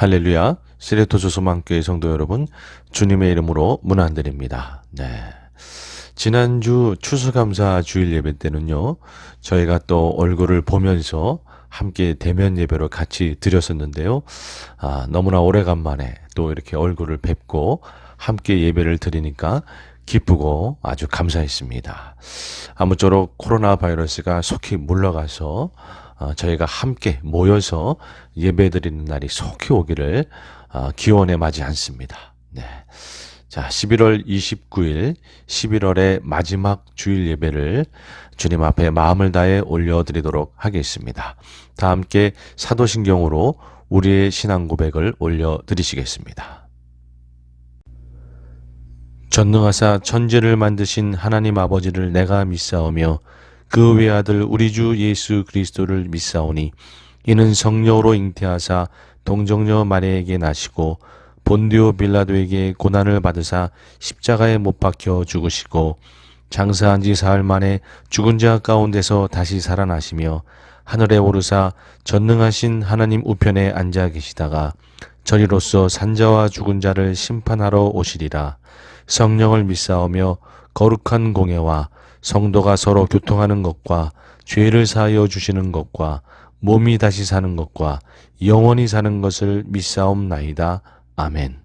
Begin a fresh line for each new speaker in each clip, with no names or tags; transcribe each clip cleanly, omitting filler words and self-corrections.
할렐루야, 시레토 소망교회 성도 여러분, 주님의 이름으로 문안드립니다. 지난주 추수감사 주일 예배 때는요, 저희가 또 얼굴을 보면서 함께 대면 예배로 같이 드렸었는데요. 너무나 오래간만에 또 이렇게 얼굴을 뵙고 함께 예배를 드리니까 기쁘고 아주 감사했습니다. 아무쪼록 코로나 바이러스가 속히 물러가서 저희가 함께 모여서 예배드리는 날이 속히 오기를 기원해 마지 않습니다. 자, 11월 29일 11월의 마지막 주일 예배를 주님 앞에 마음을 다해 올려드리도록 하겠습니다. 다 함께 사도신경으로 우리의 신앙 고백을 올려드리시겠습니다. 전능하사 천지를 만드신 하나님 아버지를 내가 믿사오며 그 외아들 우리 주 예수 그리스도를 믿사오니 이는 성령으로 잉태하사 동정녀 마리아에게 나시고 본디오 빌라도에게 고난을 받으사 십자가에 못 박혀 죽으시고 장사한 지 사흘 만에 죽은 자 가운데서 다시 살아나시며 하늘에 오르사 전능하신 하나님 우편에 앉아 계시다가 저리로서 산자와 죽은 자를 심판하러 오시리라. 성령을 믿사오며 거룩한 공예와 성도가 서로 교통하는 것과 죄를 사하여 주시는 것과 몸이 다시 사는 것과 영원히 사는 것을 믿사옵나이다. 아멘.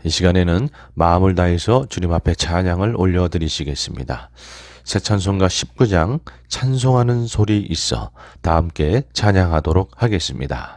이 시간에는 마음을 다해서 주님 앞에 찬양을 올려드리시겠습니다. 새 찬송가 19장 찬송하는 소리 있어 다 함께 찬양하도록 하겠습니다.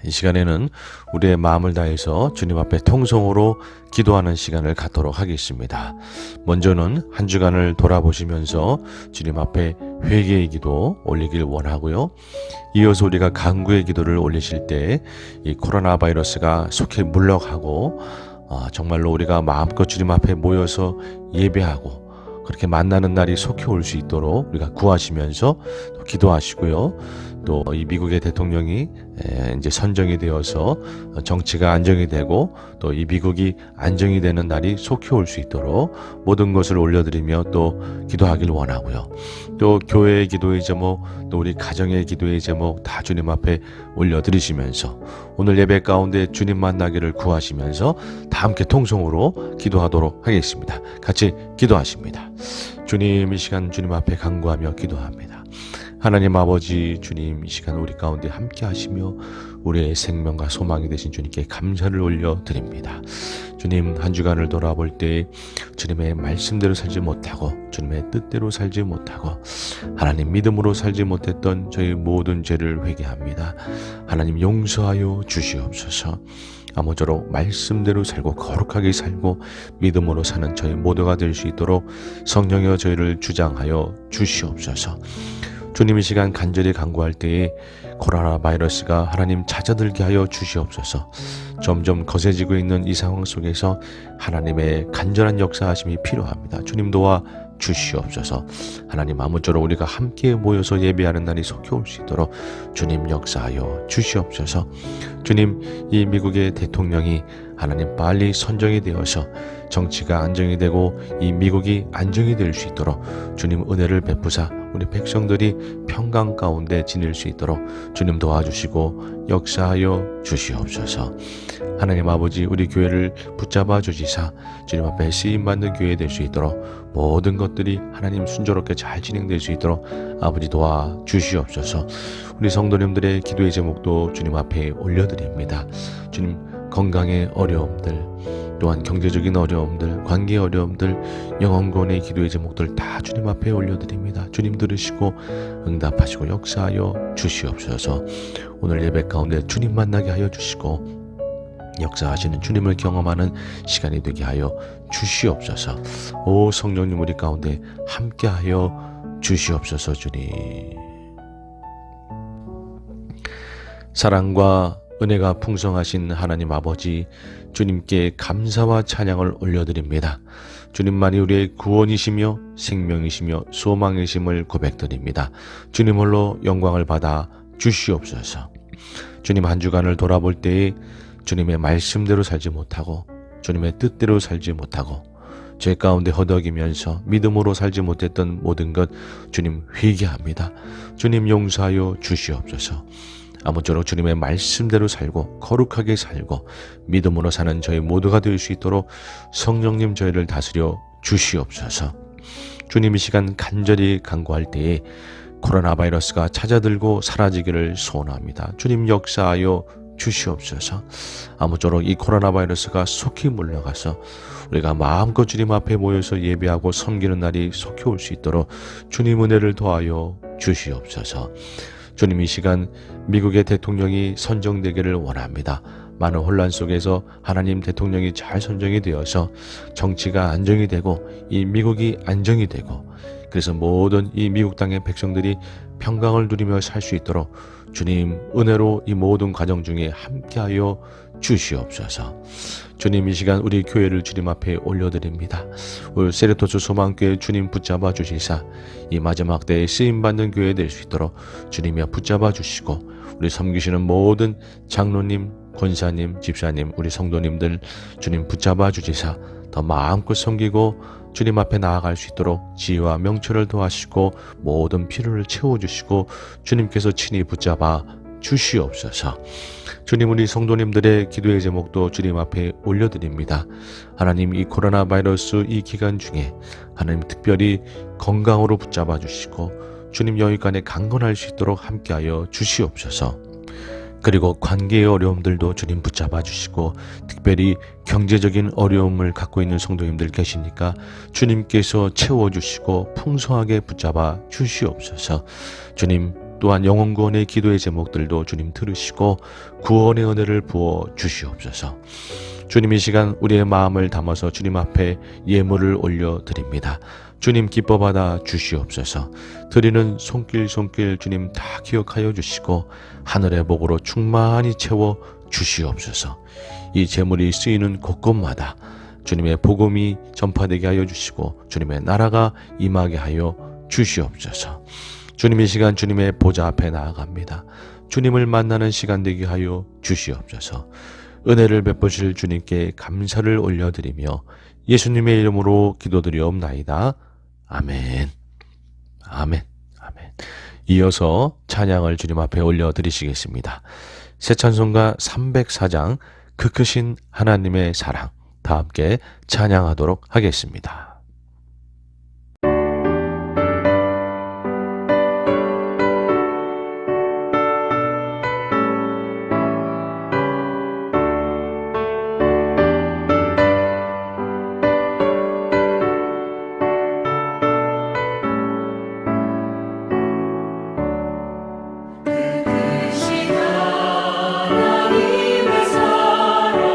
이 시간에는 우리의 마음을 다해서 주님 앞에 통성으로 기도하는 시간을 갖도록 하겠습니다. 먼저는 한 주간을 돌아보시면서 주님 앞에 회개의 기도 올리길 원하고요. 이어서 우리가 간구의 기도를 올리실 때 이 코로나 바이러스가 속히 물러가고 정말로 우리가 마음껏 주님 앞에 모여서 예배하고 그렇게 만나는 날이 속히 올 수 있도록 우리가 구하시면서 또 기도하시고요. 또 이 미국의 대통령이 이제 선정이 되어서 정치가 안정이 되고 또 이 미국이 안정이 되는 날이 속히 올 수 있도록 모든 것을 올려드리며 또 기도하길 원하고요. 또 교회의 기도의 제목, 또 우리 가정의 기도의 제목 다 주님 앞에 올려드리시면서 오늘 예배 가운데 주님 만나기를 구하시면서 다 함께 통성으로 기도하도록 하겠습니다. 같이 기도하십니다. 주님, 이 시간 주님 앞에 간구하며 기도합니다. 하나님 아버지, 주님 이 시간 우리 가운데 함께 하시며 우리의 생명과 소망이 되신 주님께 감사를 올려드립니다. 주님, 한 주간을 돌아볼 때 주님의 말씀대로 살지 못하고 주님의 뜻대로 살지 못하고 하나님 믿음으로 살지 못했던 저희 모든 죄를 회개합니다. 하나님 용서하여 주시옵소서. 아무쪼록 말씀대로 살고 거룩하게 살고 믿음으로 사는 저희 모두가 될 수 있도록 성령여 저희를 주장하여 주시옵소서. 주님, 이 시간 간절히 간구할 때에 코로나 바이러스가 하나님 찾아들게 하여 주시옵소서. 점점 거세지고 있는 이 상황 속에서 하나님의 간절한 역사하심이 필요합니다. 주님 도와 주시옵소서. 하나님, 아무쪼록 우리가 함께 모여서 예배하는 날이 속히 올 수 있도록 주님 역사하여 주시옵소서. 주님, 이 미국의 대통령이 하나님 빨리 선정이 되어서 정치가 안정이 되고 이 미국이 안정이 될 수 있도록 주님 은혜를 베푸사 우리 백성들이 평강 가운데 지낼 수 있도록 주님 도와주시고 역사하여 주시옵소서. 하나님 아버지, 우리 교회를 붙잡아 주시사 주님 앞에 쓰임받는 교회 될 수 있도록 모든 것들이 하나님 순조롭게 잘 진행될 수 있도록 아버지 도와 주시옵소서. 우리 성도님들의 기도의 제목도 주님 앞에 올려드립니다. 주님, 건강의 어려움들, 또한 경제적인 어려움들, 관계 어려움들, 영혼권의 기도의 제목들 다 주님 앞에 올려드립니다. 주님 들으시고 응답하시고 역사하여 주시옵소서. 오늘 예배 가운데 주님 만나게 하여 주시고 역사하시는 주님을 경험하는 시간이 되게 하여 주시옵소서. 오 성령님, 우리 가운데 함께하여 주시옵소서. 주님, 사랑과 은혜가 풍성하신 하나님 아버지, 주님께 감사와 찬양을 올려드립니다. 주님만이 우리의 구원이시며 생명이시며 소망이심을 고백드립니다. 주님 홀로 영광을 받아 주시옵소서. 주님, 한 주간을 돌아볼 때에 주님의 말씀대로 살지 못하고 주님의 뜻대로 살지 못하고 죄 가운데 허덕이면서 믿음으로 살지 못했던 모든 것 주님 회개합니다. 주님 용서하여 주시옵소서. 아무쪼록 주님의 말씀대로 살고 거룩하게 살고 믿음으로 사는 저희 모두가 될 수 있도록 성령님 저희를 다스려 주시옵소서. 주님, 이 시간 간절히 간구할 때에 코로나 바이러스가 찾아들고 사라지기를 소원합니다. 주님 역사하여 주시옵소서. 아무쪼록 이 코로나 바이러스가 속히 물러가서 우리가 마음껏 주님 앞에 모여서 예배하고 섬기는 날이 속히 올 수 있도록 주님 은혜를 더하여 주시옵소서. 주님, 이 시간 미국의 대통령이 선정되기를 원합니다. 많은 혼란 속에서 하나님 대통령이 잘 선정이 되어서 정치가 안정이 되고 이 미국이 안정이 되고 그래서 모든 이 미국 땅의 백성들이 평강을 누리며 살 수 있도록 주님 은혜로 이 모든 과정 중에 함께하여 주시옵소서. 주님, 이 시간 우리 교회를 주님 앞에 올려드립니다. 우리 세레토스 소망교회 주님 붙잡아 주시사 이 마지막 때에 쓰임받는 교회 될 수 있도록 주님이 붙잡아 주시고 우리 섬기시는 모든 장로님, 권사님, 집사님, 우리 성도님들 주님 붙잡아 주시사 더 마음껏 섬기고 주님 앞에 나아갈 수 있도록 지혜와 명철을 도하시고 모든 필요를 채워주시고 주님께서 친히 붙잡아 주시옵소서. 주님, 우리 성도님들의 기도의 제목도 주님 앞에 올려드립니다. 하나님, 이 코로나 바이러스 이 기간 중에 하나님 특별히 건강으로 붙잡아 주시고 주님 여기간에 강건할 수 있도록 함께하여 주시옵소서. 그리고 관계의 어려움들도 주님 붙잡아 주시고 특별히 경제적인 어려움을 갖고 있는 성도님들 계시니까 주님께서 채워주시고 풍성하게 붙잡아 주시옵소서. 주님, 또한 영혼구원의 기도의 제목들도 주님 들으시고 구원의 은혜를 부어 주시옵소서. 주님, 이 시간 우리의 마음을 담아서 주님 앞에 예물을 올려드립니다. 주님 기뻐 받아 주시옵소서. 드리는 손길 주님 다 기억하여 주시고 하늘의 복으로 충만히 채워 주시옵소서. 이 재물이 쓰이는 곳곳마다 주님의 복음이 전파되게 하여 주시고 주님의 나라가 임하게 하여 주시옵소서. 주님, 이 시간 주님의 보좌 앞에 나아갑니다. 주님을 만나는 시간 되게 하여 주시옵소서. 은혜를 베푸실 주님께 감사를 올려드리며 예수님의 이름으로 기도드리옵나이다. 아멘. 아멘. 아멘. 이어서 찬양을 주님 앞에 올려드리시겠습니다. 새 찬송가 304장 그 크신 하나님의 사랑 다 함께 찬양하도록 하겠습니다.
하나님의 사랑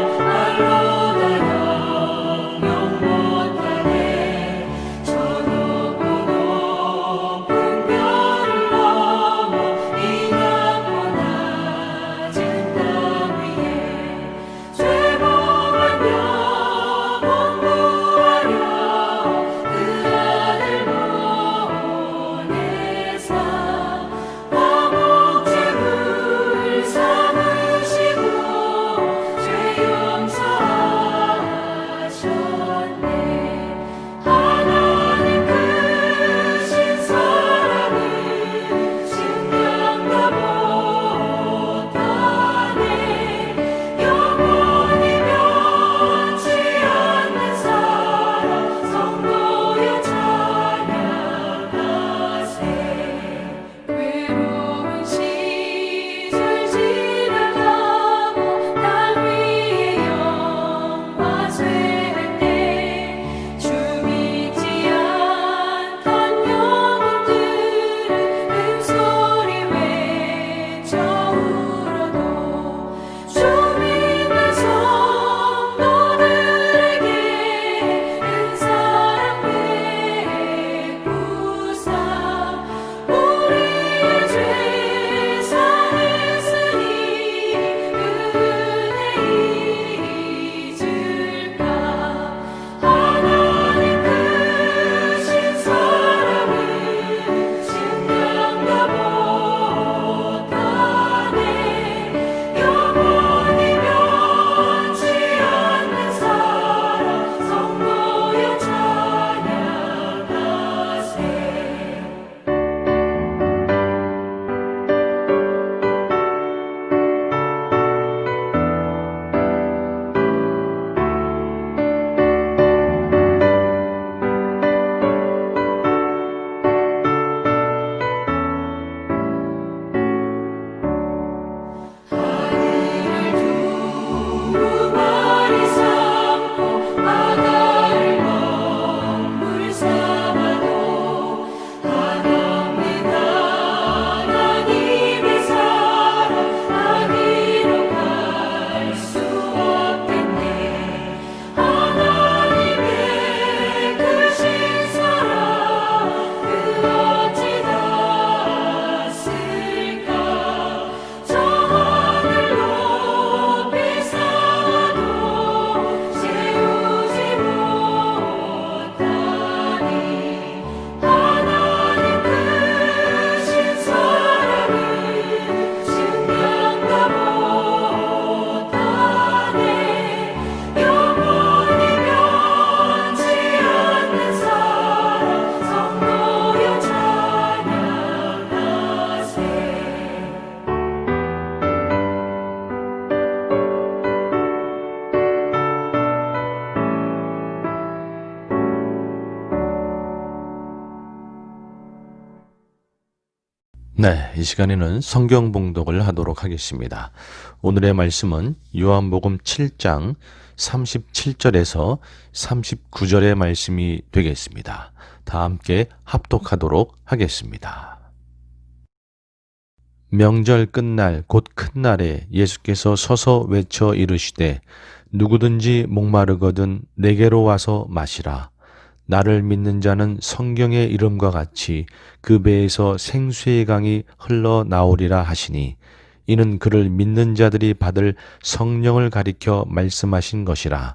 네, 이 시간에는 성경 봉독을 하도록 하겠습니다. 오늘의 말씀은 요한복음 7장 37절에서 39절의 말씀이 되겠습니다. 다 함께 합독하도록 하겠습니다. 명절 끝날 곧 큰 날에 예수께서 서서 외쳐 이르시되 누구든지 목마르거든 내게로 와서 마시라. 나를 믿는 자는 성경의 이름과 같이 그 배에서 생수의 강이 흘러나오리라 하시니 이는 그를 믿는 자들이 받을 성령을 가리켜 말씀하신 것이라.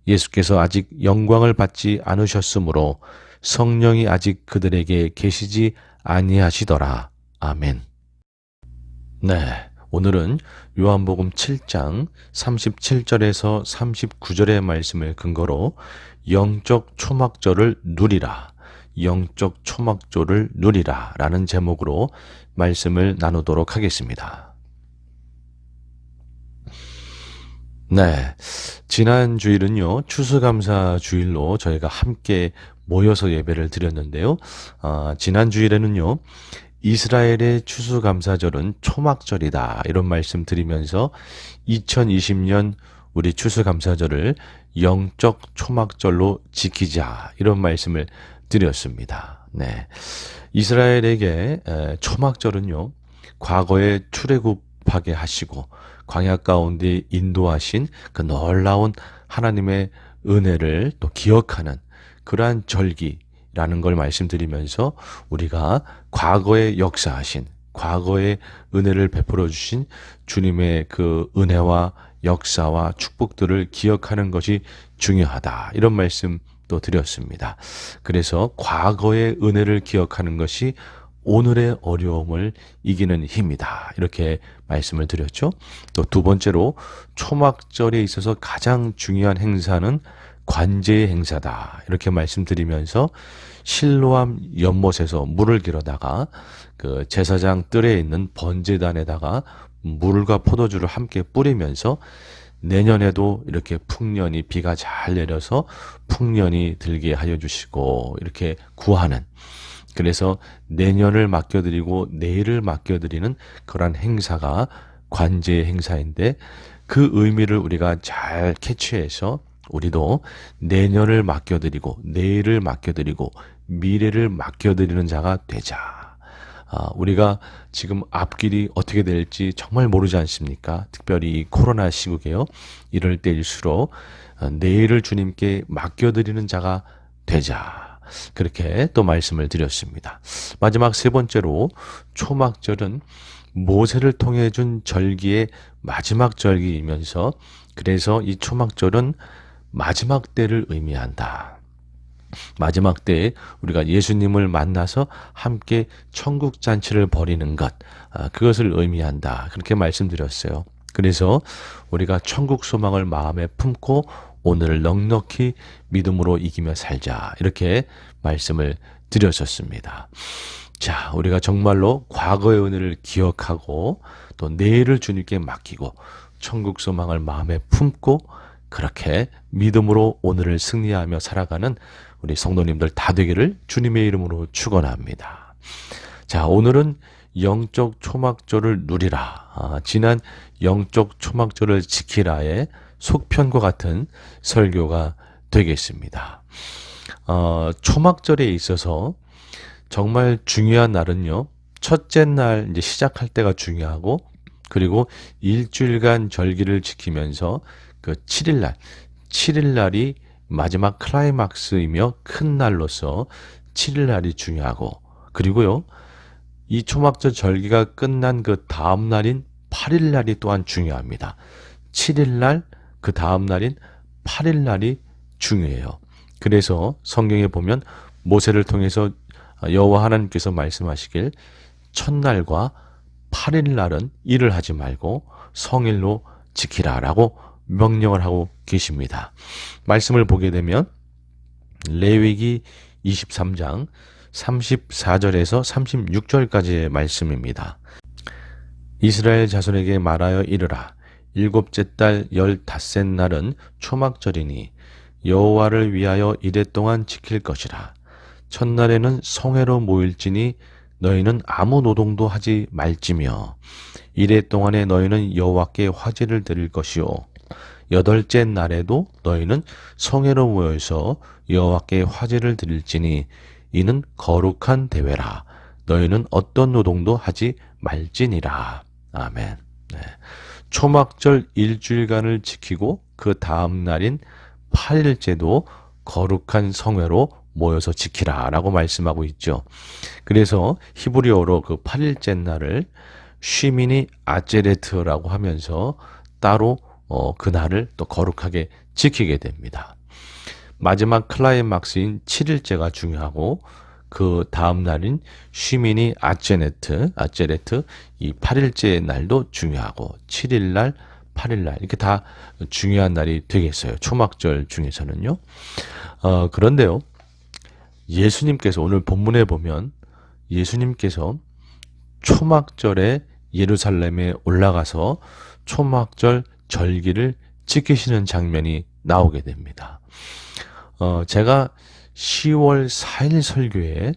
예수께서 아직 영광을 받지 않으셨으므로 성령이 아직 그들에게 계시지 아니하시더라. 아멘. 네, 오늘은 요한복음 7장 37절에서 39절의 말씀을 근거로 영적 초막절을 누리라, 영적 초막절을 누리라 라는 제목으로 말씀을 나누도록 하겠습니다. 네, 지난 주일은요, 추수감사 주일로 저희가 함께 모여서 예배를 드렸는데요. 지난 주일에는요, 이스라엘의 추수감사절은 초막절이다 이런 말씀 드리면서 2020년 우리 추수감사절을 영적 초막절로 지키자 이런 말씀을 드렸습니다. 네, 이스라엘에게 초막절은요, 과거에 출애굽하게 하시고 광야 가운데 인도하신 그 놀라운 하나님의 은혜를 또 기억하는 그러한 절기라는 걸 말씀드리면서 우리가 과거에 역사하신, 과거의 은혜를 베풀어 주신 주님의 그 은혜와 역사와 축복들을 기억하는 것이 중요하다 이런 말씀도 드렸습니다. 그래서 과거의 은혜를 기억하는 것이 오늘의 어려움을 이기는 힘이다 이렇게 말씀을 드렸죠. 또 두 번째로 초막절에 있어서 가장 중요한 행사는 관제의 행사다 이렇게 말씀드리면서 실로암 연못에서 물을 길어다가 그 제사장 뜰에 있는 번제단에다가 물과 포도주를 함께 뿌리면서 내년에도 이렇게 풍년이 비가 잘 내려서 풍년이 들게 하여 주시고 이렇게 구하는, 그래서 내년을 맡겨드리고 내일을 맡겨드리는 그러한 행사가 관제의 행사인데 그 의미를 우리가 잘 캐치해서 우리도 내년을 맡겨드리고 내일을 맡겨드리고 미래를 맡겨드리는 자가 되자. 우리가 지금 앞길이 어떻게 될지 정말 모르지 않습니까? 특별히 이 코로나 시국에요. 이럴 때일수록 내일을 주님께 맡겨드리는 자가 되자. 그렇게 또 말씀을 드렸습니다. 마지막 세 번째로 초막절은 모세를 통해 준 절기의 마지막 절기이면서 그래서 이 초막절은 마지막 때를 의미한다. 마지막 때에 우리가 예수님을 만나서 함께 천국 잔치를 벌이는 것, 그것을 의미한다. 그렇게 말씀드렸어요. 그래서 우리가 천국 소망을 마음에 품고 오늘을 넉넉히 믿음으로 이기며 살자 이렇게 말씀을 드렸었습니다. 자, 우리가 정말로 과거의 은혜를 기억하고 또 내일을 주님께 맡기고 천국 소망을 마음에 품고 그렇게 믿음으로 오늘을 승리하며 살아가는 우리 성도님들 다 되기를 주님의 이름으로 축원합니다. 자, 오늘은 영적 초막절을 누리라. 지난 영적 초막절을 지키라의 속편과 같은 설교가 되겠습니다. 초막절에 있어서 정말 중요한 날은요, 첫째 날 이제 시작할 때가 중요하고, 그리고 일주일간 절기를 지키면서 그 7일날이 마지막 클라이막스이며 큰 날로서 7일날이 중요하고, 그리고요, 이 초막절 절기가 끝난 그 다음 날인 8일날이 또한 중요합니다. 7일날, 그 다음 날인 8일날이 중요해요. 그래서 성경에 보면 모세를 통해서 여호와 하나님께서 말씀하시길 첫날과 8일날은 일을 하지 말고 성일로 지키라라고 명령을 하고 계십니다. 말씀을 보게 되면 레위기 23장 34절에서 36절까지의 말씀입니다. 이스라엘 자손에게 말하여 이르라. 일곱째 달 15셋 날은 초막절이니 여호와를 위하여 이레 동안 지킬 것이라. 첫날에는 성회로 모일지니 너희는 아무 노동도 하지 말지며 이레 동안에 너희는 여호와께 화제를 드릴 것이요 여덟째 날에도 너희는 성회로 모여서 여호와께 화제를 드릴지니 이는 거룩한 대회라. 너희는 어떤 노동도 하지 말지니라. 아멘. 네. 초막절 일주일간을 지키고 그 다음 날인 8일째도 거룩한 성회로 모여서 지키라 라고 말씀하고 있죠. 그래서 히브리어로 그 8일째 날을 쉬미니 아제레트라고 하면서 따로 그 날을 또 거룩하게 지키게 됩니다. 마지막 클라이막스인 7일째가 중요하고 그 다음 날인 쉬미니 아제레트 이 8일째 날도 중요하고 7일날 8일날 이렇게 다 중요한 날이 되겠어요. 초막절 중에서는요. 그런데요. 예수님께서 오늘 본문에 보면 예수님께서 초막절에 예루살렘에 올라가서 초막절 절기를 지키시는 장면이 나오게 됩니다. 제가 10월 4일 설교에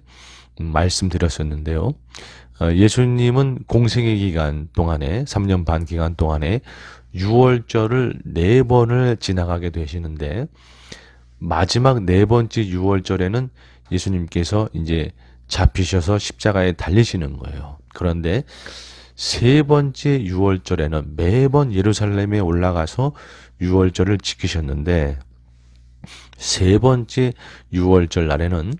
말씀드렸었는데요. 예수님은 공생의 기간 동안에 3년 반 기간 동안에 6월절을 4번을 지나가게 되시는데 마지막 4번째 6월절에는 예수님께서 이제 잡히셔서 십자가에 달리시는 거예요. 그런데 3번째 6월절에는 매번 예루살렘에 올라가서 6월절을 지키셨는데 3번째 6월절 날에는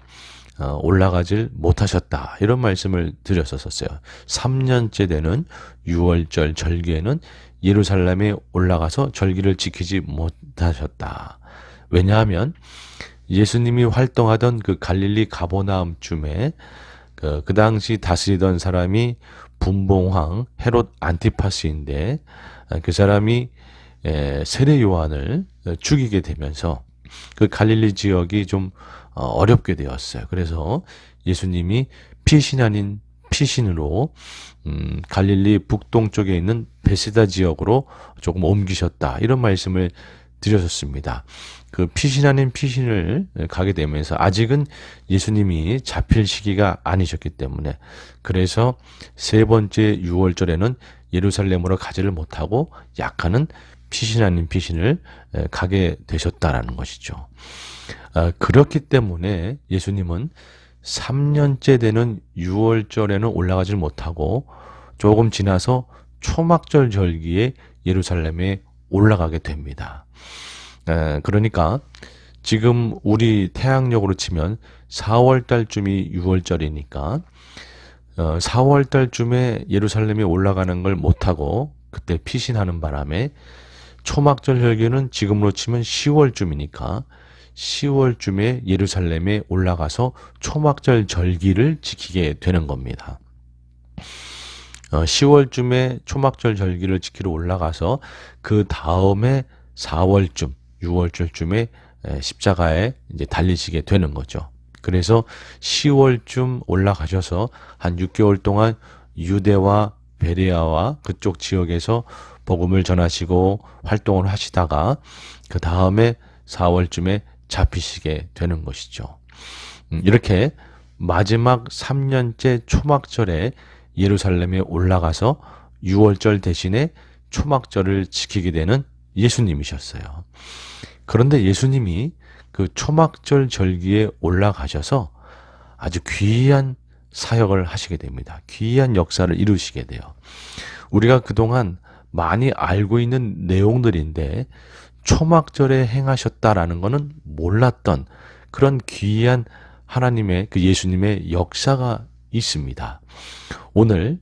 올라가질 못하셨다. 이런 말씀을 드렸었어요. 3년째 되는 6월절 절기에는 예루살렘에 올라가서 절기를 지키지 못하셨다. 왜냐하면 예수님이 활동하던 그 갈릴리 가버나움쯤에 그 당시 다스리던 사람이 분봉왕 헤롯 안티파스인데 그 사람이 세례 요한을 죽이게 되면서 그 갈릴리 지역이 좀 어렵게 되었어요. 그래서 예수님이 피신 아닌 피신으로 갈릴리 북동쪽에 있는 베세다 지역으로 조금 옮기셨다. 이런 말씀을 드렸었습니다. 그 피신 아닌 피신을 가게 되면서 아직은 예수님이 잡힐 시기가 아니셨기 때문에 그래서 3번째 6월절에는 예루살렘으로 가지를 못하고 약간은 피신 아닌 피신을 가게 되셨다라는 것이죠. 그렇기 때문에 예수님은 3년째 되는 6월절에는 올라가질 못하고 조금 지나서 초막절 절기에 예루살렘에 올라가게 됩니다. 그러니까 지금 우리 태양력으로 치면 4월달쯤이 6월절이니까 4월달쯤에 예루살렘에 올라가는 걸 못하고 그때 피신하는 바람에 초막절 절기는 지금으로 치면 10월쯤이니까 10월쯤에 예루살렘에 올라가서 초막절 절기를 지키게 되는 겁니다. 10월쯤에 초막절 절기를 지키러 올라가서 그 다음에 4월쯤, 6월절쯤에 십자가에 이제 달리시게 되는 거죠. 그래서 10월쯤 올라가셔서 한 6개월 동안 유대와 베레아와 그쪽 지역에서 복음을 전하시고 활동을 하시다가 그 다음에 4월쯤에 잡히시게 되는 것이죠. 이렇게 마지막 3년째 초막절에 예루살렘에 올라가서 6월절 대신에 초막절을 지키게 되는 예수님이셨어요. 그런데 예수님이 그 초막절 절기에 올라가셔서 아주 귀한 사역을 하시게 됩니다. 귀한 역사를 이루시게 돼요. 우리가 그동안 많이 알고 있는 내용들인데 초막절에 행하셨다라는 것은 몰랐던 그런 귀한 하나님의 그 예수님의 역사가 있습니다. 오늘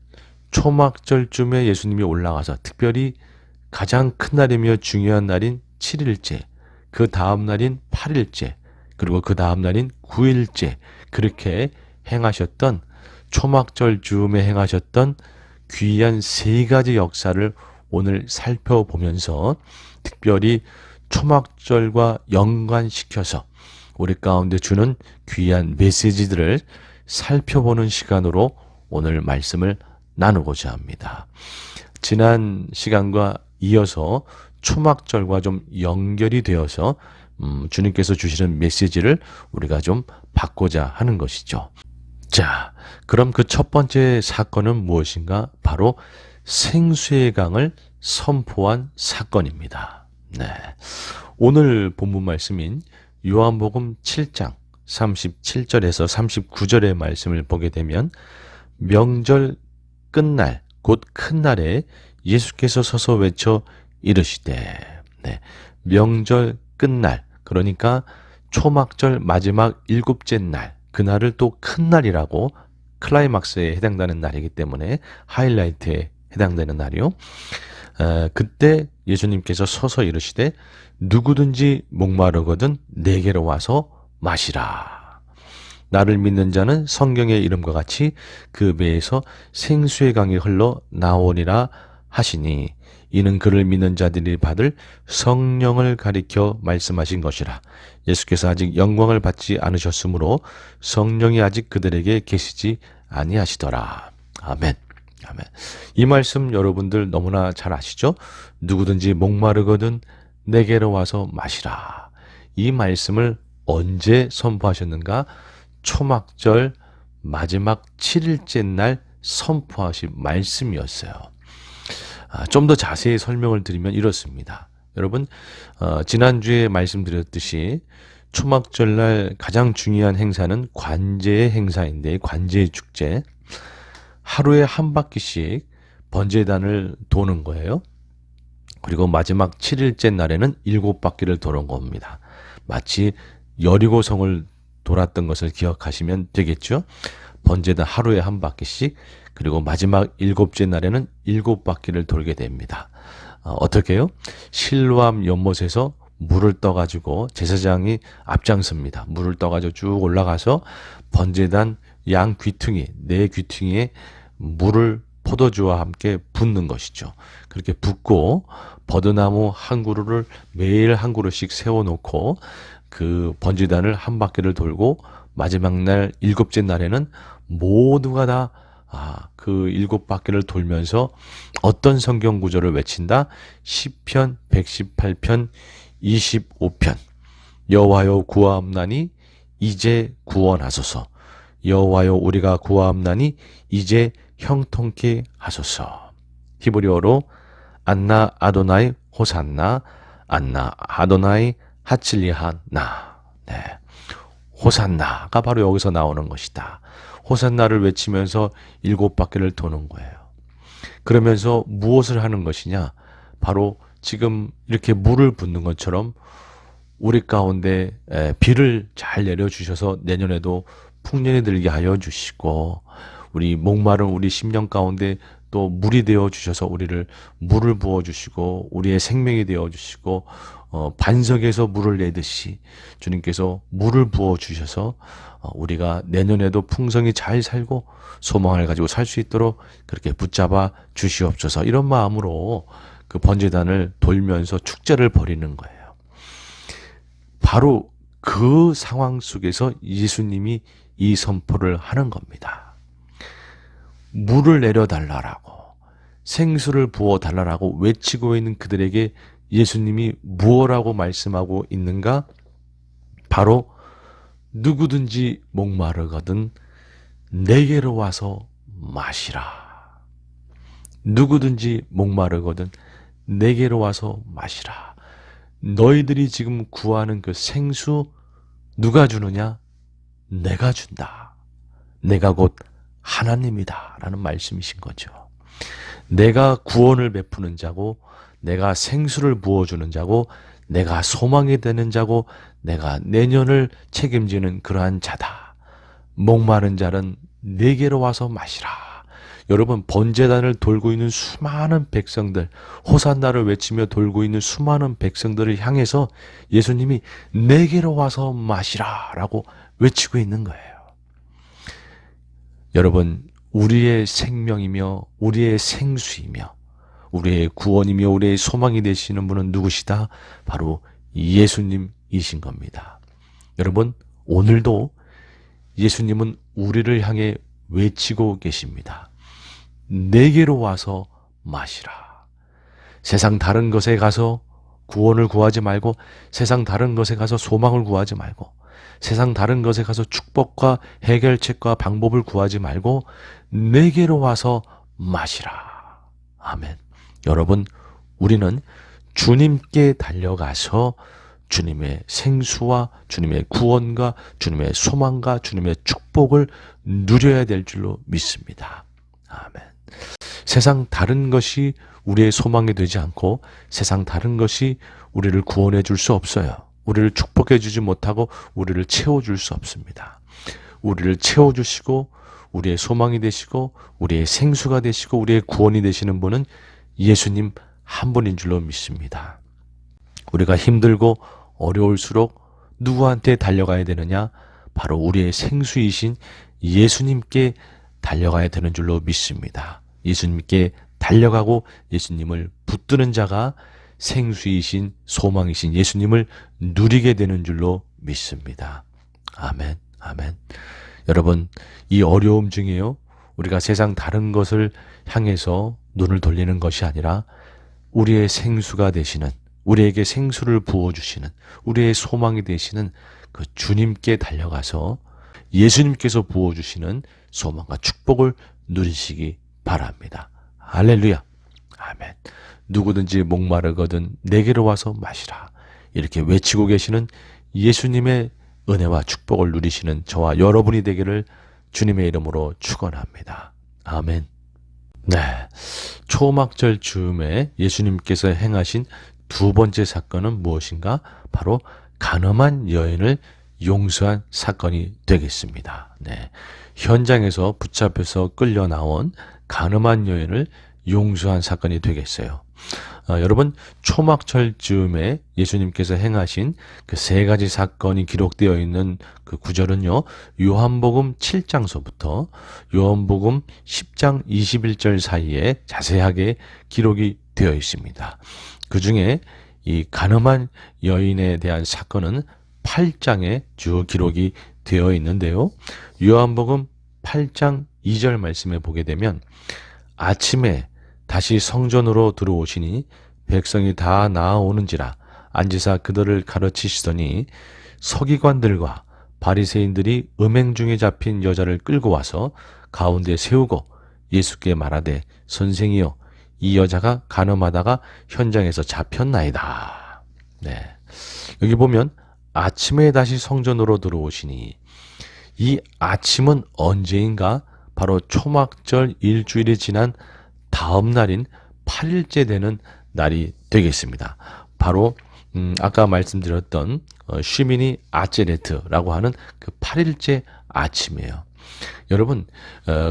초막절쯤에 예수님이 올라가서 특별히 가장 큰 날이며 중요한 날인 7일째, 그 다음 날인 8일째, 그리고 그 다음 날인 9일째 그렇게 행하셨던 초막절 즈음에 행하셨던 귀한 3가지 역사를 오늘 살펴보면서 특별히 초막절과 연관시켜서 우리 가운데 주는 귀한 메시지들을 살펴보는 시간으로 오늘 말씀을 나누고자 합니다. 지난 시간과 이어서 초막절과 좀 연결이 되어서 주님께서 주시는 메시지를 우리가 좀 받고자 하는 것이죠. 자, 그럼 그 첫 번째 사건은 무엇인가? 바로 생수의 강을 선포한 사건입니다. 네. 오늘 본문 말씀인 요한복음 7장 37절에서 39절의 말씀을 보게 되면 명절 끝날 곧 큰 날에 예수께서 서서 외쳐 이르시되, 네. 명절 끝날, 그러니까 초막절 마지막 일곱째 날, 그날을 또 큰 날이라고, 클라이막스에 해당되는 날이기 때문에 하이라이트에 해당되는 날이요. 그때 예수님께서 서서 이르시되 누구든지 목마르거든 내게로 와서 마시라. 나를 믿는 자는 성경의 이름과 같이 그 배에서 생수의 강이 흘러 나오리라 하시니, 이는 그를 믿는 자들이 받을 성령을 가리켜 말씀하신 것이라. 예수께서 아직 영광을 받지 않으셨으므로 성령이 아직 그들에게 계시지 아니하시더라. 아멘. 아멘. 이 말씀 여러분들 너무나 잘 아시죠? 누구든지 목마르거든 내게로 와서 마시라. 이 말씀을 언제 선포하셨는가? 초막절 마지막 7일째 날 선포하신 말씀이었어요. 좀 더 자세히 설명을 드리면 이렇습니다. 여러분, 지난주에 말씀드렸듯이 초막절날 가장 중요한 행사는 관제의 행사인데, 관제의 축제. 하루에 한 바퀴씩 번제단을 도는 거예요. 그리고 마지막 7일째 날에는 7바퀴를 도는 겁니다. 마치 여리고성을 돌았던 것을 기억하시면 되겠죠. 번제단 하루에 한 바퀴씩, 그리고 마지막 7째 날에는 7바퀴를 돌게 됩니다. 어떻게 해요? 실로암 연못에서 물을 떠가지고 제사장이 앞장섭니다. 물을 떠가지고 쭉 올라가서 번제단 양 귀퉁이, 네 귀퉁이에 물을 포도주와 함께 붓는 것이죠. 그렇게 붓고 버드나무 한 그루를 매일 한 그루씩 세워놓고 그 번제단을 한 바퀴를 돌고 마지막 날 7째 날에는 모두가 다 그 7바퀴를 돌면서 어떤 성경 구절을 외친다? 시편 118편 25편 여호와여 구하옵나니 이제 구원하소서. 여호와여 우리가 구하옵나니 이제 형통케 하소서. 히브리어로 안나 아도나이 호산나, 안나 아도나이 하칠리하나. 네. 호산나가 바로 여기서 나오는 것이다. 호산나를 외치면서 7바퀴를 도는 거예요. 그러면서 무엇을 하는 것이냐? 바로 지금 이렇게 물을 붓는 것처럼 우리 가운데 비를 잘 내려주셔서 내년에도 풍년이 들게 하여 주시고, 우리 목마른 우리 심령 가운데 또 물이 되어 주셔서 우리를 물을 부어 주시고, 우리의 생명이 되어 주시고, 반석에서 물을 내듯이 주님께서 물을 부어 주셔서 우리가 내년에도 풍성히 잘 살고 소망을 가지고 살 수 있도록 그렇게 붙잡아 주시옵소서. 이런 마음으로 그 번제단을 돌면서 축제를 벌이는 거예요. 바로 그 상황 속에서 예수님이 이 선포를 하는 겁니다. 물을 내려달라고, 생수를 부어달라고 외치고 있는 그들에게 예수님이 무엇라고 말씀하고 있는가? 바로 누구든지 목마르거든 내게로 와서 마시라. 누구든지 목마르거든 내게로 와서 마시라. 너희들이 지금 구하는 그 생수 누가 주느냐? 내가 준다. 내가 곧 하나님이다 라는 말씀이신 거죠. 내가 구원을 베푸는 자고, 내가 생수를 부어주는 자고, 내가 소망이 되는 자고, 내가 내년을 책임지는 그러한 자다. 목마른 자는 내게로 와서 마시라. 여러분, 번제단을 돌고 있는 수많은 백성들, 호산나를 외치며 돌고 있는 수많은 백성들을 향해서 예수님이 내게로 와서 마시라 라고 외치고 있는 거예요. 여러분, 우리의 생명이며 우리의 생수이며 우리의 구원이며 우리의 소망이 되시는 분은 누구시다? 바로 예수님이신 겁니다. 여러분, 오늘도 예수님은 우리를 향해 외치고 계십니다. 내게로 와서 마시라. 세상 다른 것에 가서 구원을 구하지 말고, 세상 다른 것에 가서 소망을 구하지 말고, 세상 다른 것에 가서 축복과 해결책과 방법을 구하지 말고 내게로 와서 마시라. 아멘. 여러분, 우리는 주님께 달려가서 주님의 생수와 주님의 구원과 주님의 소망과 주님의 축복을 누려야 될 줄로 믿습니다. 아멘. 세상 다른 것이 우리의 소망이 되지 않고 세상 다른 것이 우리를 구원해 줄 수 없어요. 우리를 축복해 주지 못하고 우리를 채워줄 수 없습니다. 우리를 채워주시고 우리의 소망이 되시고 우리의 생수가 되시고 우리의 구원이 되시는 분은 예수님 한 분인 줄로 믿습니다. 우리가 힘들고 어려울수록 누구한테 달려가야 되느냐? 바로 우리의 생수이신 예수님께 달려가야 되는 줄로 믿습니다. 예수님께 달려가고 예수님을 붙드는 자가 생수이신 소망이신 예수님을 누리게 되는 줄로 믿습니다. 아멘, 아멘. 여러분, 이 어려움 중에요, 우리가 세상 다른 것을 향해서 눈을 돌리는 것이 아니라 우리의 생수가 되시는, 우리에게 생수를 부어주시는, 우리의 소망이 되시는 그 주님께 달려가서 예수님께서 부어주시는 소망과 축복을 누리시기 바랍니다. 할렐루야. 아멘. 누구든지 목마르거든 내게로 와서 마시라. 이렇게 외치고 계시는 예수님의 은혜와 축복을 누리시는 저와 여러분이 되기를 주님의 이름으로 축원합니다. 아멘. 네, 초막절 즈음에 예수님께서 행하신 두 번째 사건은 무엇인가? 바로 간음한 여인을 용서한 사건이 되겠습니다. 네, 현장에서 붙잡혀서 끌려 나온 간음한 여인을 용서한 사건이 되겠어요. 여러분, 초막절 즈음에 예수님께서 행하신 그 세 가지 사건이 기록되어 있는 그 구절은요, 요한복음 7장서부터 요한복음 10장 21절 사이에 자세하게 기록이 되어 있습니다. 그 중에 이 간음한 여인에 대한 사건은 8장에 주 기록이 되어 있는데요. 요한복음 8장 2절 말씀에 보게 되면 아침에 다시 성전으로 들어오시니 백성이 다 나아오는지라 앉으사 그들을 가르치시더니 서기관들과 바리새인들이 음행 중에 잡힌 여자를 끌고 와서 가운데 세우고 예수께 말하되 선생이여 이 여자가 간음하다가 현장에서 잡혔나이다. 네, 여기 보면 아침에 다시 성전으로 들어오시니 이 아침은 언제인가? 바로 초막절 일주일이 지난 다음 날인 8일째 되는 날이 되겠습니다. 바로 아까 말씀드렸던 쉬미니 아체레트라고 하는 그 8일째 아침이에요. 여러분,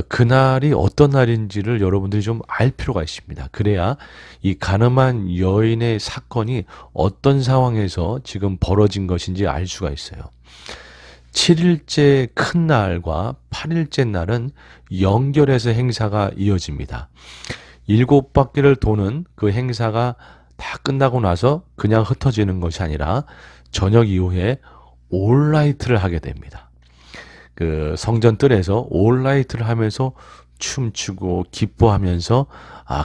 그날이 어떤 날인지를 여러분들이 좀 알 필요가 있습니다. 그래야 이 간음한 여인의 사건이 어떤 상황에서 지금 벌어진 것인지 알 수가 있어요. 7일째 큰 날과 8일째 날은 연결해서 행사가 이어집니다. 7바퀴를 도는 그 행사가 다 끝나고 나서 그냥 흩어지는 것이 아니라 저녁 이후에 올라이트를 하게 됩니다. 그 성전 뜰에서 올라이트를 하면서 춤추고 기뻐하면서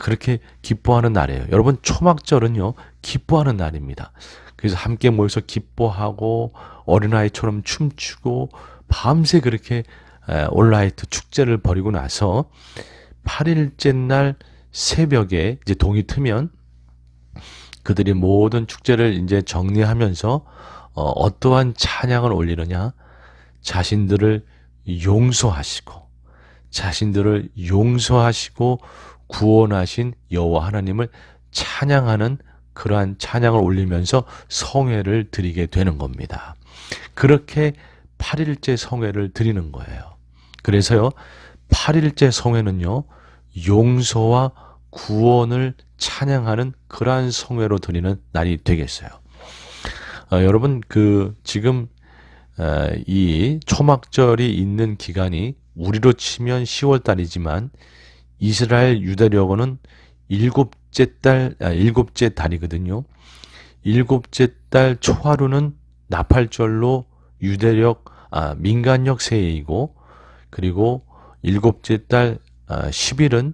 그렇게 기뻐하는 날이에요. 여러분, 초막절은요 기뻐하는 날입니다. 그래서 함께 모여서 기뻐하고 어린아이처럼 춤추고 밤새 그렇게 올라이트 축제를 벌이고 나서 8일째 날 새벽에 이제 동이 트면 그들이 모든 축제를 이제 정리하면서 어떠한 찬양을 올리느냐? 자신들을 용서하시고 구원하신 여호와 하나님을 찬양하는 그러한 찬양을 올리면서 성회를 드리게 되는 겁니다. 그렇게 8일째 성회를 드리는 거예요. 그래서요, 8일째 성회는요, 용서와 구원을 찬양하는 그러한 성회로 드리는 날이 되겠어요. 여러분, 지금 이 초막절이 있는 기간이 우리로 치면 10월 달이지만 이스라엘 유대력어는 일곱째 달이거든요. 일곱째 달 초하루는 나팔절로 민간력 새해이고, 그리고 일곱째 달 10일은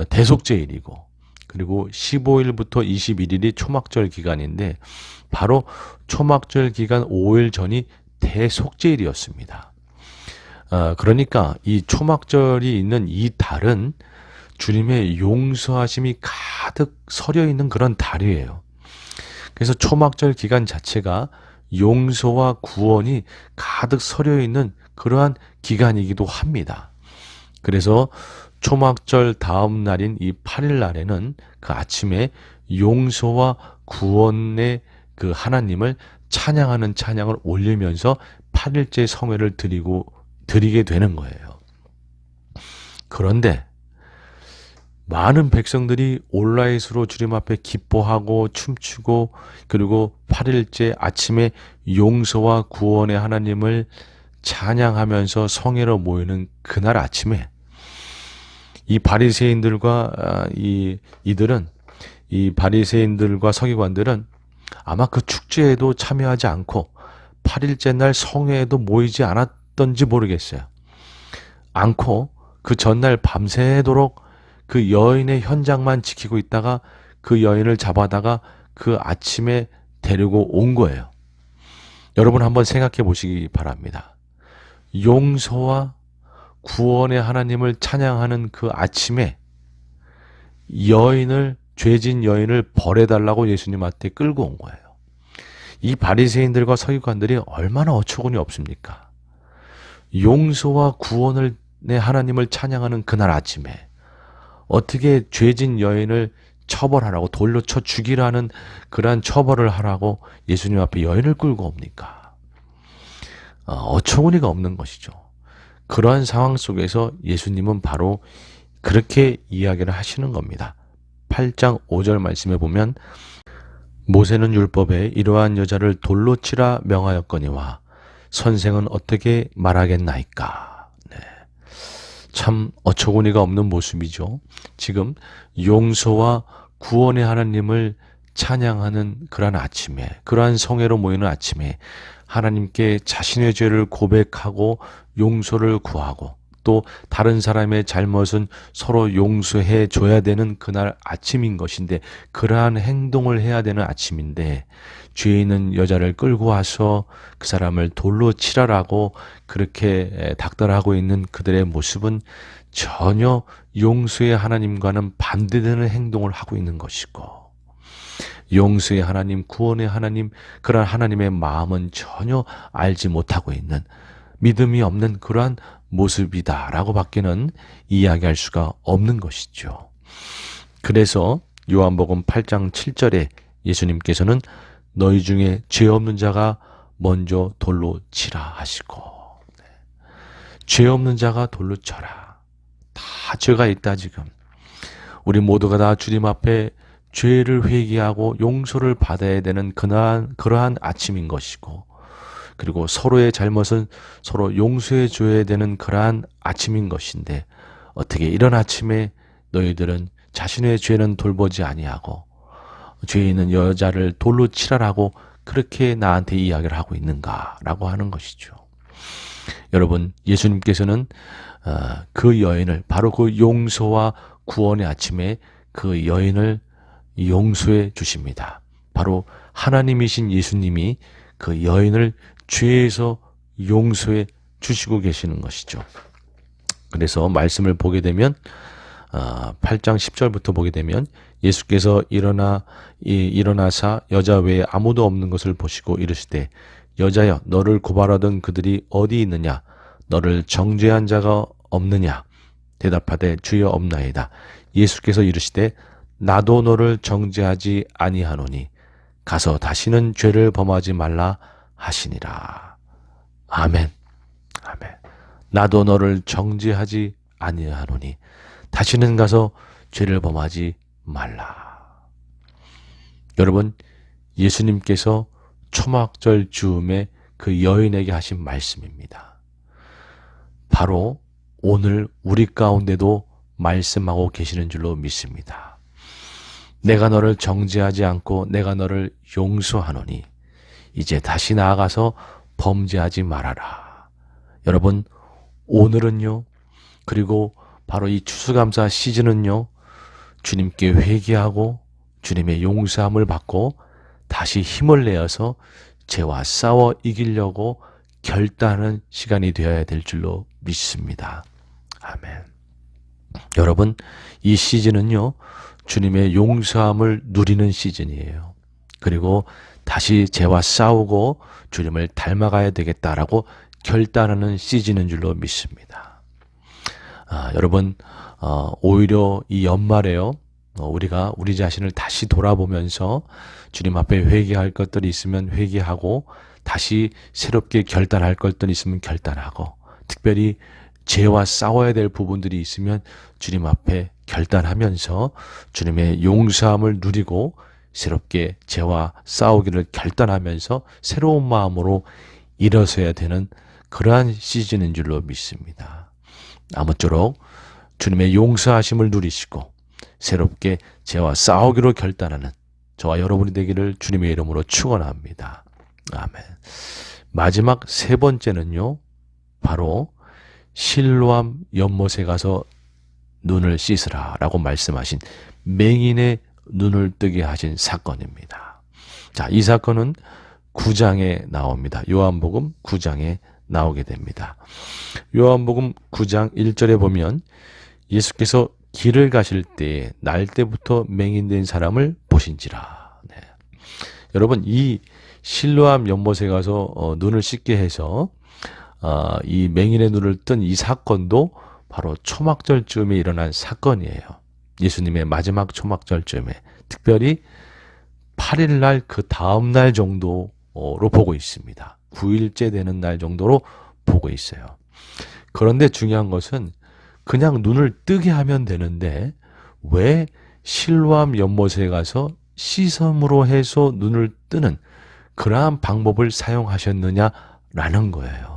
대속죄일이고, 그리고 15일부터 21일이 초막절 기간인데 바로 초막절 기간 5일 전이 대속죄일이었습니다. 그러니까 이 초막절이 있는 이 달은 주님의 용서하심이 가득 서려 있는 그런 달이에요. 그래서 초막절 기간 자체가 용서와 구원이 가득 서려 있는 그러한 기간이기도 합니다. 그래서 초막절 다음 날인 이 8일 날에는 그 아침에 용서와 구원의 그 하나님을 찬양하는 찬양을 올리면서 8일째 성회를 드리게 되는 거예요. 그런데 많은 백성들이 온라인으로 주님 앞에 기뻐하고 춤추고 그리고 8일째 아침에 용서와 구원의 하나님을 찬양하면서 성회로 모이는 그날 아침에 이 바리새인들과 이 바리새인들과 서기관들은 아마 그 축제에도 참여하지 않고 8일째 날 성회에도 모이지 않았던지 모르겠어요. 않고 그 전날 밤새도록 그 여인의 현장만 지키고 있다가 그 여인을 잡아다가 그 아침에 데리고 온 거예요. 여러분 한번 생각해 보시기 바랍니다. 용서와 구원의 하나님을 찬양하는 그 아침에 죄진 여인을 벌해달라고 예수님한테 끌고 온 거예요. 이 바리새인들과 서기관들이 얼마나 어처구니 없습니까? 용서와 구원의 하나님을 찬양하는 그날 아침에 어떻게 죄진 여인을 처벌하라고 돌로 쳐 죽이라는 그러한 처벌을 하라고 예수님 앞에 여인을 끌고 옵니까? 어처구니가 없는 것이죠. 그러한 상황 속에서 예수님은 바로 그렇게 이야기를 하시는 겁니다. 8장 5절 말씀에 보면 모세는 율법에 이러한 여자를 돌로 치라 명하였거니와 선생은 어떻게 말하겠나이까. 네. 참 어처구니가 없는 모습이죠. 지금 용서와 구원의 하나님을 찬양하는 그러한 아침에, 그러한 성회로 모이는 아침에 하나님께 자신의 죄를 고백하고 용서를 구하고 또 다른 사람의 잘못은 서로 용서해 줘야 되는 그날 아침인 것인데, 그러한 행동을 해야 되는 아침인데 죄 있는 여자를 끌고 와서 그 사람을 돌로 치라라고 그렇게 닥달하고 있는 그들의 모습은 전혀 용서의 하나님과는 반대되는 행동을 하고 있는 것이고, 용서의 하나님, 구원의 하나님, 그러한 하나님의 마음은 전혀 알지 못하고 있는, 믿음이 없는 그러한 모습이다라고 밖에는 이야기할 수가 없는 것이죠. 그래서 요한복음 8장 7절에 예수님께서는 너희 중에 죄 없는 자가 먼저 돌로 치라 하시고, 죄 없는 자가 돌로 쳐라. 다 죄가 있다. 지금 우리 모두가 다 주님 앞에 죄를 회개하고 용서를 받아야 되는 그러한 아침인 것이고, 그리고 서로의 잘못은 서로 용서해 줘야 되는 그러한 아침인 것인데, 어떻게 이런 아침에 너희들은 자신의 죄는 돌보지 아니하고 죄 있는 여자를 돌로 치라라고 그렇게 나한테 이야기를 하고 있는가라고 하는 것이죠. 여러분, 예수님께서는 그 여인을, 바로 그 용서와 구원의 아침에 그 여인을 용서해 주십니다. 바로 하나님이신 예수님이 그 여인을 죄에서 용서해 주시고 계시는 것이죠. 그래서 말씀을 보게 되면 8장 10절부터 보게 되면 예수께서 일어나사 여자 외에 아무도 없는 것을 보시고 이르시되 여자여, 너를 고발하던 그들이 어디 있느냐? 너를 정죄한 자가 없느냐? 대답하되 주여 없나이다. 예수께서 이르시되 나도 너를 정죄하지 아니하노니 가서 다시는 죄를 범하지 말라 하시니라. 아멘. 아멘. 나도 너를 정죄하지 아니하노니 다시는 가서 죄를 범하지 말라. 여러분, 예수님께서 초막절 즈음에 그 여인에게 하신 말씀입니다. 바로 오늘 우리 가운데도 말씀하고 계시는 줄로 믿습니다. 내가 너를 정죄하지 않고 내가 너를 용서하노니 이제 다시 나아가서 범죄하지 말아라. 여러분, 오늘은요, 그리고 바로 이 추수감사 시즌은요, 주님께 회개하고 주님의 용서함을 받고 다시 힘을 내어서 죄와 싸워 이기려고 결단하는 시간이 되어야 될 줄로 믿습니다. 아멘. 여러분, 이 시즌은요, 주님의 용서함을 누리는 시즌이에요. 그리고 다시 죄와 싸우고 주님을 닮아가야 되겠다라고 결단하는 시즌인 줄로 믿습니다. 여러분, 오히려 이 연말에요, 우리가 우리 자신을 다시 돌아보면서 주님 앞에 회개할 것들이 있으면 회개하고 다시 새롭게 결단할 것들이 있으면 결단하고, 특별히 죄와 싸워야 될 부분들이 있으면 주님 앞에 결단하면서 주님의 용서함을 누리고 새롭게 죄와 싸우기를 결단하면서 새로운 마음으로 일어서야 되는 그러한 시즌인 줄로 믿습니다. 아무쪼록 주님의 용서하심을 누리시고 새롭게 죄와 싸우기로 결단하는 저와 여러분이 되기를 주님의 이름으로 축원합니다. 아멘. 마지막 세 번째는요, 바로 실로암 연못에 가서 눈을 씻으라 라고 말씀하신 맹인의 눈을 뜨게 하신 사건입니다. 자, 이 사건은 9장에 나옵니다. 요한복음 9장에 나오게 됩니다. 요한복음 9장 1절에 보면 예수께서 길을 가실 때에 날 때부터 맹인된 사람을 보신지라. 네. 여러분, 이 실로암 연못에 가서 눈을 씻게 해서 이 맹인의 눈을 뜬 이 사건도 바로 초막절쯤에 일어난 사건이에요. 예수님의 마지막 초막절쯤에, 특별히 8일 날 그 다음 날 정도로 보고 있습니다. 9일째 되는 날 정도로 보고 있어요. 그런데 중요한 것은 그냥 눈을 뜨게 하면 되는데 왜 실로암 연못에 가서 시섬으로 해서 눈을 뜨는 그러한 방법을 사용하셨느냐라는 거예요.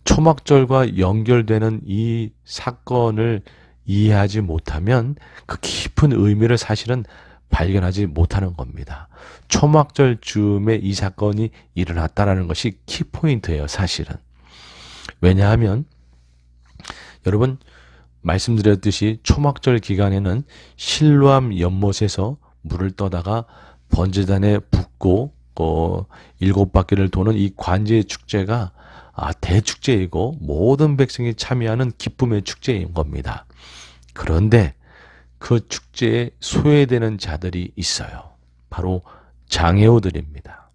초막절과 연결되는 이 사건을 이해하지 못하면 그 깊은 의미를 사실은 발견하지 못하는 겁니다. 초막절 즈음에 이 사건이 일어났다는 것이 키포인트예요, 사실은. 왜냐하면 여러분, 말씀드렸듯이 초막절 기간에는 실로암 연못에서 물을 떠다가 번제단에 붓고 7바퀴를 도는 이 관제의 축제가 대축제이고 모든 백성이 참여하는 기쁨의 축제인 겁니다. 그런데 그 축제에 소외되는 자들이 있어요. 바로 장애우들입니다.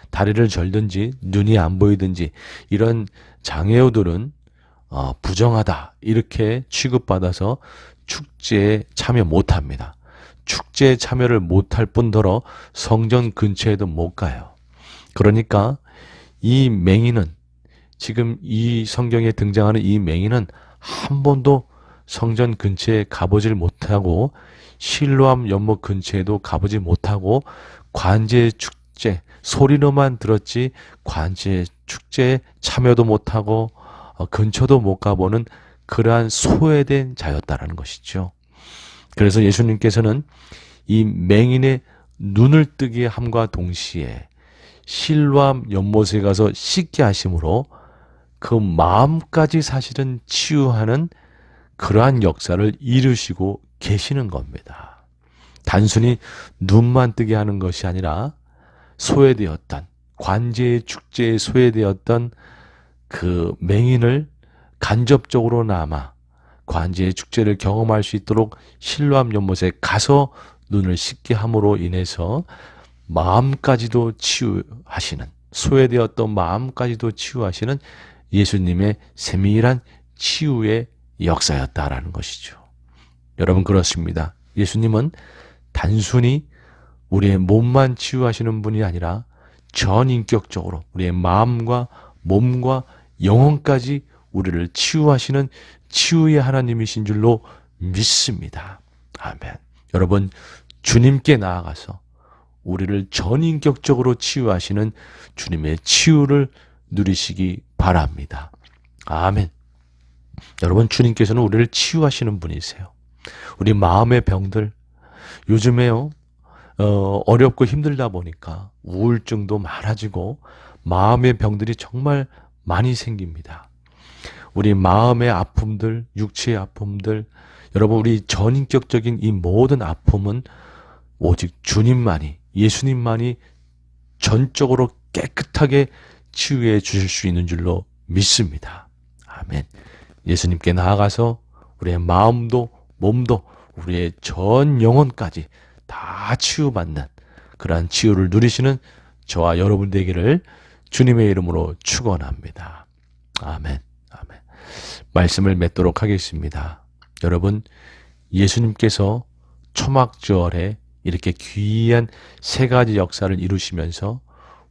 다리를 절든지 눈이 안 보이든지 이런 장애우들은 부정하다 이렇게 취급받아서 축제에 참여 못합니다. 축제에 참여를 못할 뿐더러 성전 근처에도 못 가요. 그러니까 이 맹인은, 지금 이 성경에 등장하는 이 맹인은 한 번도 성전 근처에 가보질 못하고 실로암 연못 근처에도 가보지 못하고 관제 축제 소리로만 들었지 관제 축제에 참여도 못하고 근처도 못 가보는 그러한 소외된 자였다라는 것이죠. 그래서 예수님께서는 이 맹인의 눈을 뜨게 함과 동시에 실로암 연못에 가서 씻게 하심으로 그 마음까지 사실은 치유하는 그러한 역사를 이루시고 계시는 겁니다. 단순히 눈만 뜨게 하는 것이 아니라 소외되었던, 관제의 축제에 소외되었던 그 맹인을 간접적으로나마 관제의 축제를 경험할 수 있도록 실로암 연못에 가서 눈을 씻게 함으로 인해서 마음까지도 치유하시는, 소외되었던 마음까지도 치유하시는 예수님의 세밀한 치유의 역사였다라는 것이죠. 여러분, 그렇습니다. 예수님은 단순히 우리의 몸만 치유하시는 분이 아니라 전인격적으로 우리의 마음과 몸과 영혼까지 우리를 치유하시는 치유의 하나님이신 줄로 믿습니다. 아멘. 여러분, 주님께 나아가서 우리를 전인격적으로 치유하시는 주님의 치유를 누리시기 바랍니다. 아멘. 여러분, 주님께서는 우리를 치유하시는 분이세요. 우리 마음의 병들, 요즘에요, 어렵고 힘들다 보니까 우울증도 많아지고 마음의 병들이 정말 많이 생깁니다. 우리 마음의 아픔들, 육체의 아픔들, 여러분, 우리 전인격적인 이 모든 아픔은 오직 주님만이, 예수님만이 전적으로 깨끗하게 치유해 주실 수 있는 줄로 믿습니다. 아멘. 예수님께 나아가서 우리의 마음도 몸도 우리의 전 영혼까지 다 치유받는 그러한 치유를 누리시는 저와 여러분 되기를 주님의 이름으로 축원합니다. 아멘. 아멘. 말씀을 맺도록 하겠습니다. 여러분, 예수님께서 초막절에 이렇게 귀한 세 가지 역사를 이루시면서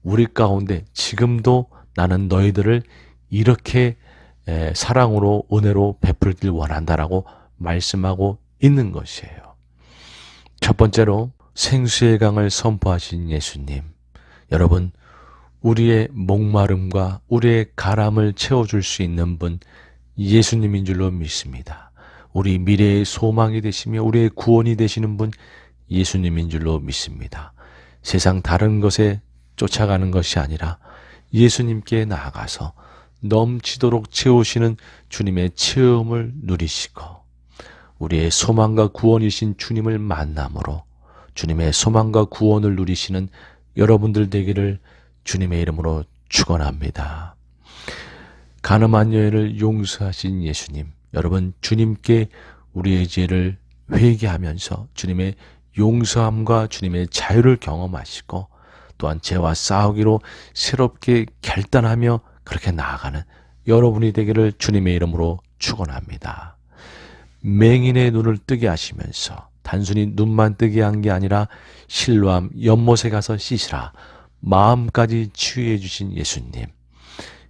우리 가운데 지금도 나는 너희들을 이렇게 사랑으로 은혜로 베풀길 원한다라고 말씀하고 있는 것이에요. 첫 번째로 생수의 강을 선포하신 예수님. 여러분, 우리의 목마름과 우리의 가람을 채워줄 수 있는 분 예수님인 줄로 믿습니다. 우리 미래의 소망이 되시며 우리의 구원이 되시는 분 예수님인 줄로 믿습니다. 세상 다른 것에 쫓아가는 것이 아니라 예수님께 나아가서 넘치도록 채우시는 주님의 체험을 누리시고 우리의 소망과 구원이신 주님을 만남으로 주님의 소망과 구원을 누리시는 여러분들 되기를 주님의 이름으로 축원합니다. 가늠한 여인을 용서하신 예수님, 여러분 주님께 우리의 죄를 회개하면서 주님의 용서함과 주님의 자유를 경험하시고 또한 죄와 싸우기로 새롭게 결단하며 그렇게 나아가는 여러분이 되기를 주님의 이름으로 축원합니다. 맹인의 눈을 뜨게 하시면서 단순히 눈만 뜨게 한 게 아니라 실로암 연못에 가서 씻으라 마음까지 치유해 주신 예수님.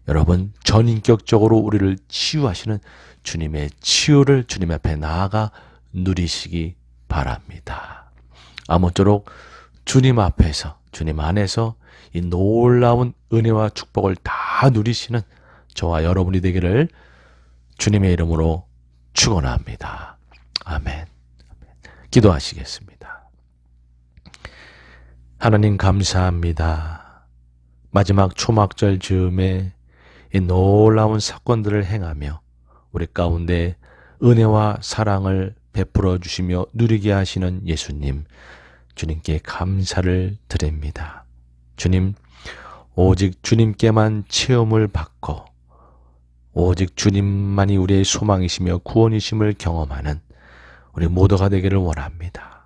여러분 전인격적으로 우리를 치유하시는 주님의 치유를 주님 앞에 나아가 누리시기 바랍니다. 아무쪼록 주님 앞에서 주님 안에서 이 놀라운 은혜와 축복을 다 누리시는 저와 여러분이 되기를 주님의 이름으로 축원합니다. 아멘. 기도하시겠습니다. 하나님 감사합니다. 마지막 초막절 즈음에 이 놀라운 사건들을 행하며 우리 가운데 은혜와 사랑을 베풀어 주시며 누리게 하시는 예수님, 주님께 감사를 드립니다. 주님, 오직 주님께만 체험을 받고 오직 주님만이 우리의 소망이시며 구원이심을 경험하는 우리 모두가 되기를 원합니다.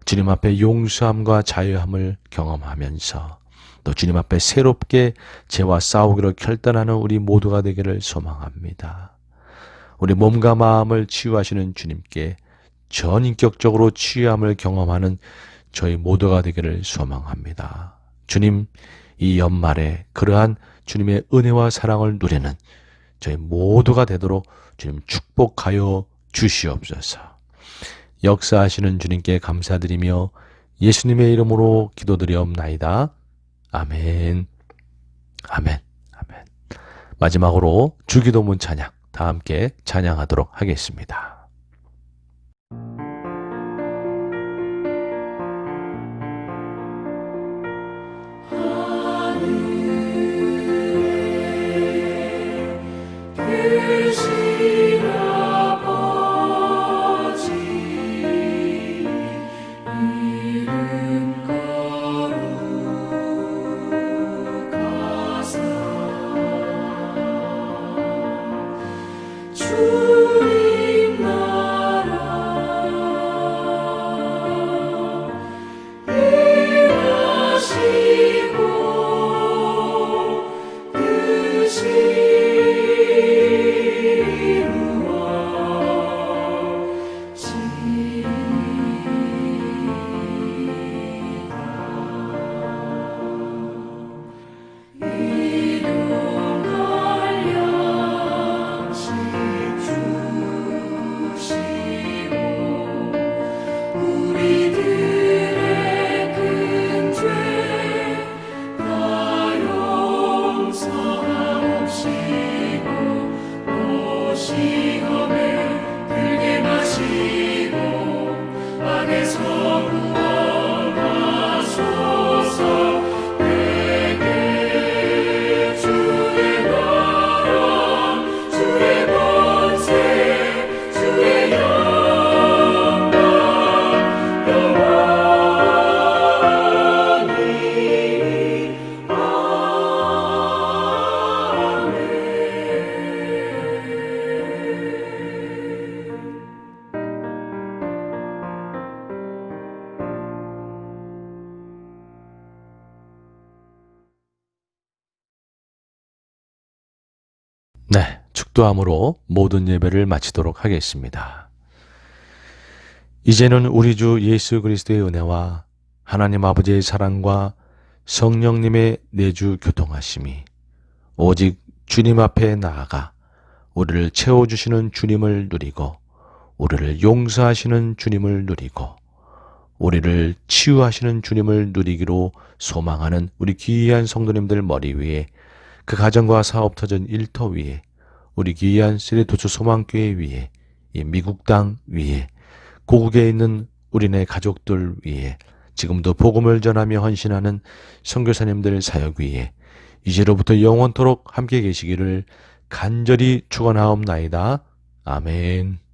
주님 앞에 용서함과 자유함을 경험하면서 또 주님 앞에 새롭게 죄와 싸우기로 결단하는 우리 모두가 되기를 소망합니다. 우리 몸과 마음을 치유하시는 주님께 전인격적으로 치유함을 경험하는 저희 모두가 되기를 소망합니다. 주님, 이 연말에 그러한 주님의 은혜와 사랑을 누리는 저희 모두가 되도록 주님 축복하여 주시옵소서. 역사하시는 주님께 감사드리며 예수님의 이름으로 기도드리옵나이다. 아멘. 아멘. 아멘. 마지막으로 주기도문 찬양 다 함께 찬양하도록 하겠습니다. 네, 축도함으로 모든 예배를 마치도록 하겠습니다. 이제는 우리 주 예수 그리스도의 은혜와 하나님 아버지의 사랑과 성령님의 내주 교통하심이 오직 주님 앞에 나아가 우리를 채워주시는 주님을 누리고 우리를 용서하시는 주님을 누리고 우리를 치유하시는 주님을 누리기로 소망하는 우리 귀한 성도님들 머리 위에, 그 가정과 사업 터전 일터 위에, 우리 귀한 세례도초 소망교회 위에, 이 미국 땅 위에, 고국에 있는 우리네 가족들 위에, 지금도 복음을 전하며 헌신하는 선교사님들 사역 위에 이제로부터 영원토록 함께 계시기를 간절히 축원하옵나이다. 아멘.